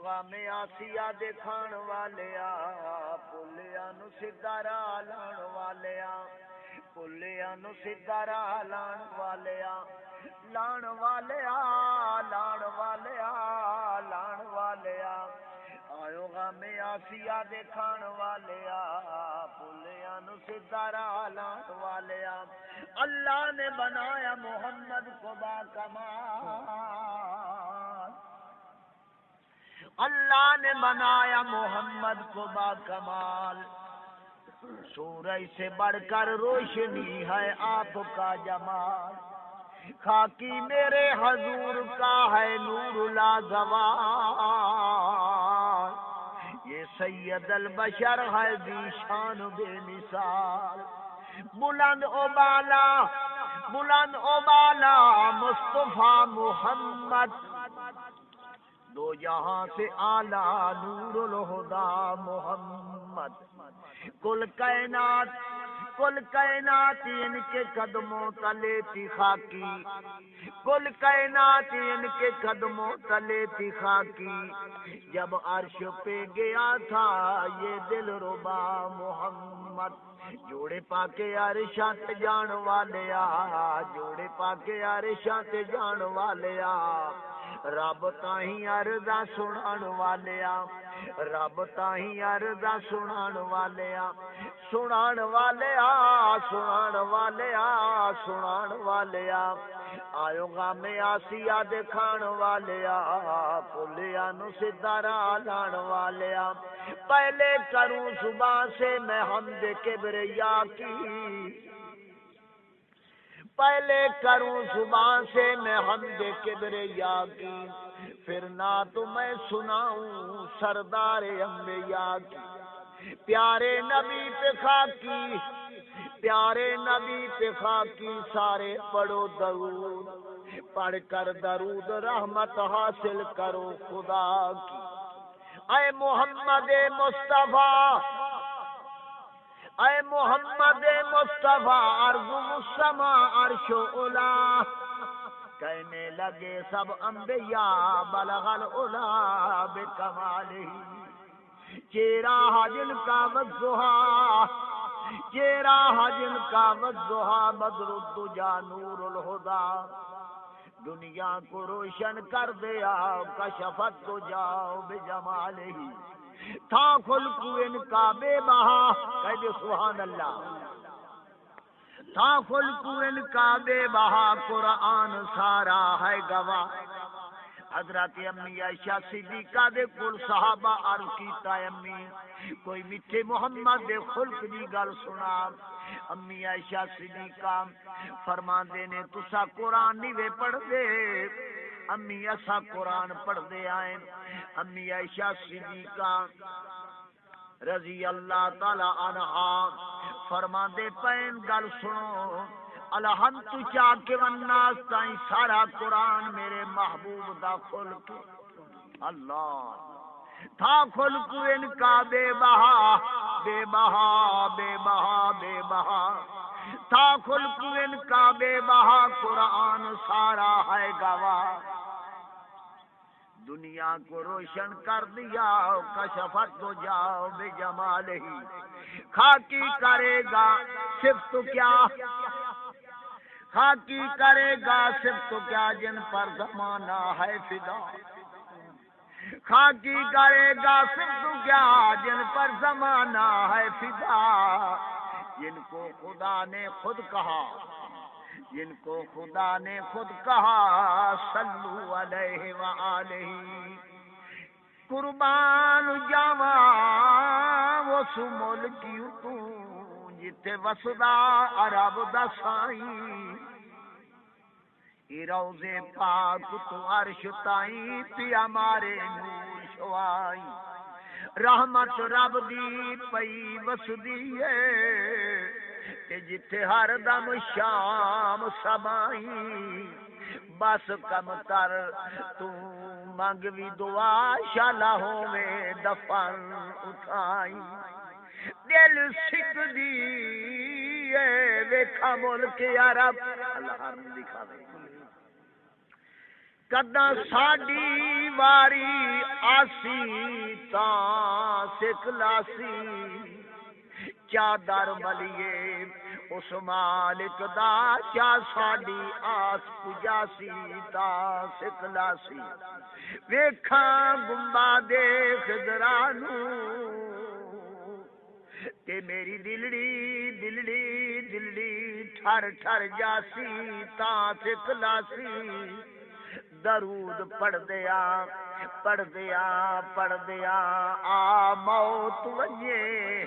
غم آسیہ دے کھان والیا پلیاں نو سیدھا راہ لان والیا پلیاں نو سیدھا راہ لان والیا لان والیا لان والیا لان والیا آیو غم آسیہ دے کھان والیا پلیاں نو سیدھا راہ لان والیا اللہ نے بنایا محمد کو با کمال اللہ نے بنایا محمد کو با کمال سورج سے بڑھ کر روشنی ہے آپ کا جمال خاکی میرے حضور کا ہے نور لازوال یہ سید البشر ہے ذیشان بے مثال بلند و بالا مصطفیٰ محمد دو جہاں سے اعلیٰ نور الہدا محمد کل کائنات ان کے قدموں تلے تھی خاکی کل کائنات ان کے قدموں تلے تھی خاکی جب عرش پہ گیا تھا یہ دل ربا محمد جوڑے پاکے عرشاں تے جان والیا جوڑے پاکے عرشاں تے جان والیا رب تاہیں عرضاں سنان والیا رب تاہیں عرضاں سنان والیا سنان والیا سنان والیا سنان والیا آیو غم آسیہ دے کھان والیا پلیاں نو سیدھا راہ لان والیا پہلے کروں صبح سے میں حمد کبریا کی پہلے کروں صبح سے میں حمد کبریا کی پھر نعت میں سناؤں سردار انبیاء کی پیارے نبی پہ خاکی پیارے نبی پہ خاکی سارے پڑھو درود پڑھ کر درود رحمت حاصل کرو خدا کی اے محمد مصطفیٰ اے محمد مصطفیٰ عرض السما عرش اولا کہنے لگے سب انبیاء بلغ العلا بکمالہ چہرہ جن کا والضحا چہرہ جن کا والضحا بدر الدجا نور الہدا دنیا کو روشن کر دیا کشفت دجا بجمالہ تھا خلق ان کا بے بہا کہہ دے سبحان اللہ تھا خلق ان کا بے بہا قرآن سارا ہے گواہ حضرت امی عائشہ صدیقہ دے کل صحابہ عرض کیتا امی کوئی میٹھے محمد دے خلق دی گل سنا امی عائشہ صدیقہ فرماندے نے تسا قرآن نہیں وے پڑھ دے امی ایسا قرآن پڑھ دے آئیں امی عائشہ صدیقہ رضی اللہ تعالی عنہا فرما دے پین گل سنو الحمد چاہ کے والناس تائیں سارا قرآن میرے محبوب دا خلق اللہ تھا خلق ان کا بے بہا بے بہا بے بہا بے بہا تھا خلق ان کا بے بہا قرآن سارا ہے گواہ دنیا کو روشن کر دیا کشفت تو جاؤ بے جمال ہی خاکی کرے گا صرف تو کیا خاکی کرے گا صرف تو کیا جن پر زمانہ ہے فدا خاکی کرے گا صرف تو کیا جن پر زمانہ ہے فدا جن کو خدا نے خود کہا جن کو خدا نے خود کہا صلو علیہ وآلہ قربان جاواں وہ سمول کیوں تو جتے وسدا عرب دا سائیں ای روزے پاک تو عرش تائیں پیا مارے نور شوائی رحمت رب دی پئی وسدی ہے کہ جتے ہر دم شام سبائی بس کم کر تو منگوی دعا شالا ہوئے دفن اٹھائی دل سکھ دی ویکھا ملک عرب اللہ ہر دکھا دے کداں ساڈی واری آسی تاں سکلاسی چادر ملیے اس مالک دا کیا ساڈی آس پجاسی تا سکلاسی ویکھاں گنبا دے خضرانو تے میری دلڑی دلڑی دلڑی ٹھر ٹھر جاسی تا سکلاسی درود پڑھ دیا آ موت ونجے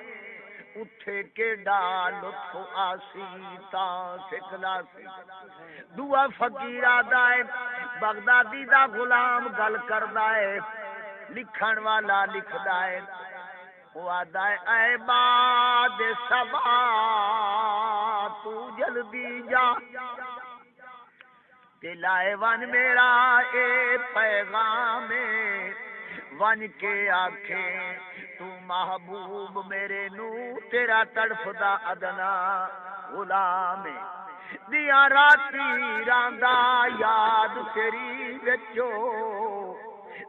اٹھے کے ڈال لطف آسی تا سکلاسی دعا فقیرہ دائے بغدادی دا غلام گل کر دائے لکھن والا لکھ دائے وہ آدھائے اے باد سبا تو جلدی جا دلائے ون میرا اے پیغام ون کے آنکھیں تو محبوب میرے نو تیرا تڑف دا ادنا غلام دیا راتی راندا یاد تیری وچو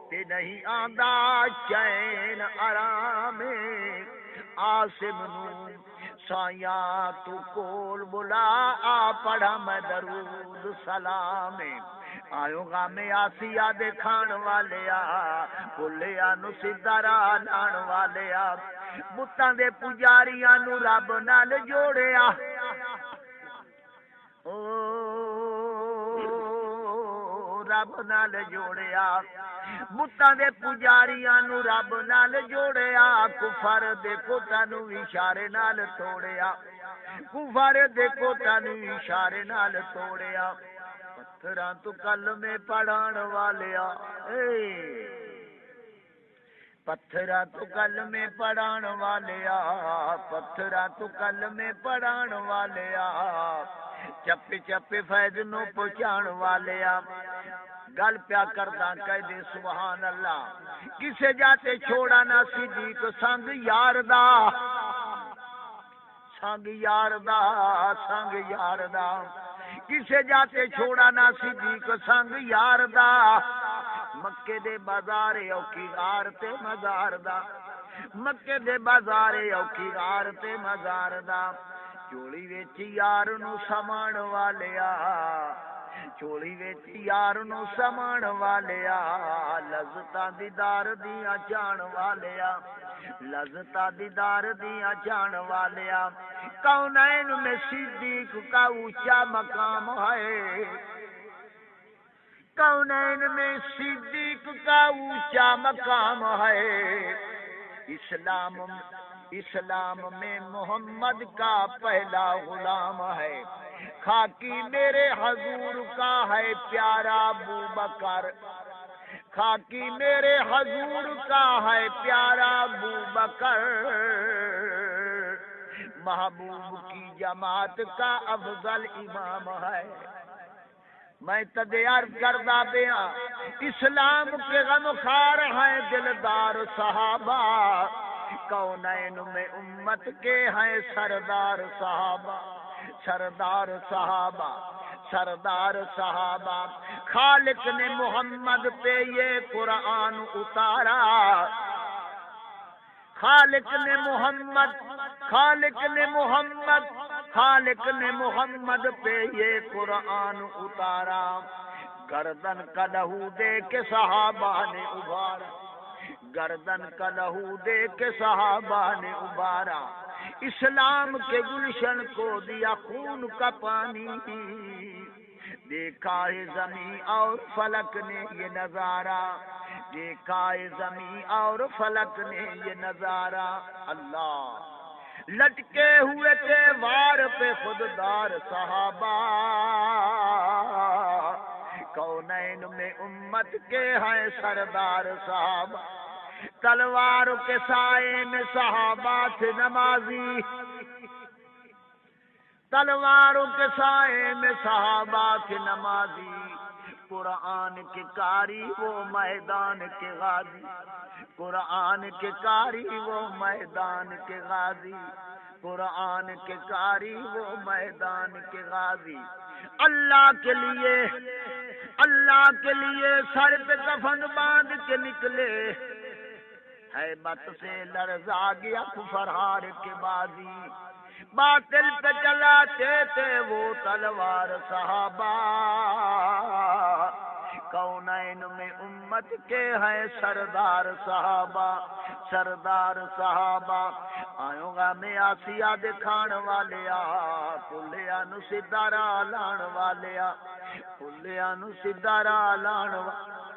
تے نہیں آندا چین آرام آسم نو سایاں تو کول بلا آ پڑھا میں درود سلام آیو گا میں آسیا دے کھان والیا بولیا نو سدھارا لان والیا بتاں دے پجاریاں نو رب نال جوڑیا او رب نال جوڑیا بتاں دے پجاریاں نو رب نال جوڑیا کفر دے کوٹاں نو اشارے نال توڑیا کفر دے کوٹاں نو اشارے نال توڑیا پتھراں تو کلمے پڑھان والیا پتھراں تو کلمے پڑھان والیا پتھراں تو کلمے پڑھان والیا چپے چپے فیض نو پہنچان والیا گل پیا کردا کہہ دے سبحان اللہ کسے جاتے چھوڑا نہ صدیق سنگ یار دا سنگ یار دا سنگ یار دا کسے جاتے چھوڑا نہ صدیق سنگ یار دا مکے دے بازار اوکھی غار تے مزار دا مکے دے بازار اوکھی غار تے مزار دا چولی وچ یار نو سامان والیا چولی وچ یار نو سامان والیا لذتاں دیدار دیاں جان والیا لذتاں دیدار دیاں جان والیا کونین میں صدیق کا اونچا مقام ہے کونین میں صدیق کا اونچا مقام ہے اسلام میں محمد کا پہلا غلام ہے خاکی میرے حضور کا ہے پیارا ابو بکر خاکی میرے حضور کا ہے پیارا ابو بکر محبوب کی جماعت کا افضل امام ہے میں تدے عرض کردہ بیاں اسلام کے غم خار ہیں دلدار صحابہ کونین میں امت کے ہیں سردار صحابہ سردار صحابہ سردار صحابہ خالق نے محمد پہ یہ قرآن اتارا خالق نے محمد پہ یہ قرآن اتارا گردن کا لہو دے کے صحابہ نے ابھارا گردن کا لہو دے کے صحابہ نے ابھارا اسلام کے گلشن کو دیا خون کا پانی دیکھا ہے زمین اور فلک نے یہ نظارہ دیکھا ہے زمین اور فلک نے یہ نظارہ اللہ لٹکے ہوئے تھے وار پہ خوددار صحابہ کونین میں امت کے ہیں سردار صحابہ تلوار کے سائے میں صحابہ تھے نمازی تلواروں کے سائے میں صحابہ تھے نمازی قرآن کے قاری وہ میدان کے غازی قرآن کے قاری وہ میدان کے غازی قرآن کے قاری وہ میدان کے غازی اللہ کے لیے اللہ کے لیے سر پہ کفن باندھ کے نکلے، ہیبت سے لرزا گیا کفرہار کے بازی، باطل پہ چلاتے تھے وہ تلوار صحابہ، کونین میں امت کے ہیں سردار صحابہ، سردار صحابہ، آئوں گا میں آسیہ دکھان والیا، پلیا نو سدارا لان والیا، پلیا نو سدارا لان والیا۔